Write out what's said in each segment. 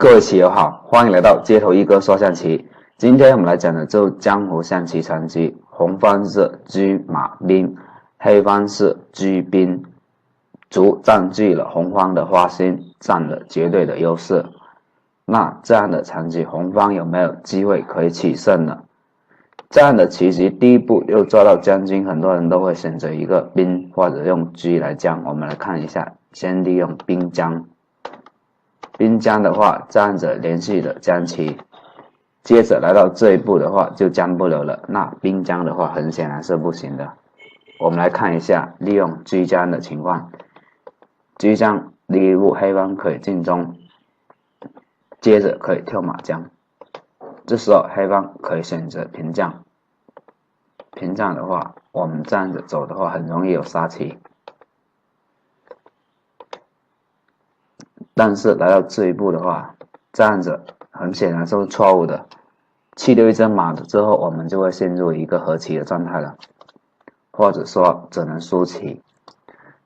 各位棋友好，欢迎来到街头一哥说象棋。今天我们来讲的就江湖象棋成绩，红方是车马兵，黑方是车兵，卒占据了红方的花心，占了绝对的优势。那这样的成绩，红方有没有机会可以取胜呢？这样的棋局，第一步又抓到将军，很多人都会选择一个兵或者用车来将。我们来看一下，先利用兵将。兵将的话，这样子连续的将棋，接着来到这一步的话就将不了了。那兵将的话，很显然是不行的。我们来看一下，利用车将的情况，车将第一步黑方可以进中，接着可以跳马将，这时候黑方可以选择平将。平将的话，我们这样子走的话，很容易有杀棋。但是来到这一步的话，这样子很显然是错误的。弃掉一只马之后，我们就会陷入一个和棋的状态了，或者说只能输棋。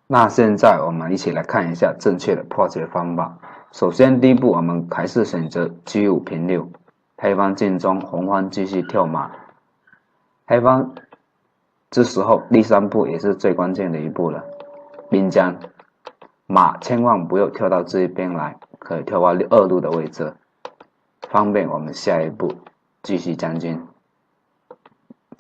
那现在我们一起来看一下正确的破解方法。首先第一步，我们还是选择车5平6，黑方进中，红方继续跳马。黑方这时候第三步也是最关键的一步了，兵将。马千万不要跳到这一边来，可以跳到2路的位置，方便我们下一步继续将军。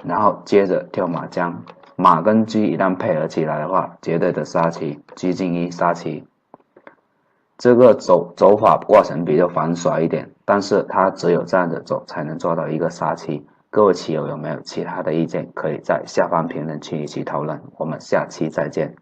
然后接着跳马将，马跟车一旦配合起来的话，绝对的杀棋，车进1杀棋。这个走法过程比较繁琐一点，但是它只有这样子走才能做到一个杀棋。各位棋友有没有其他的意见，可以在下方评论区一起讨论。我们下期再见。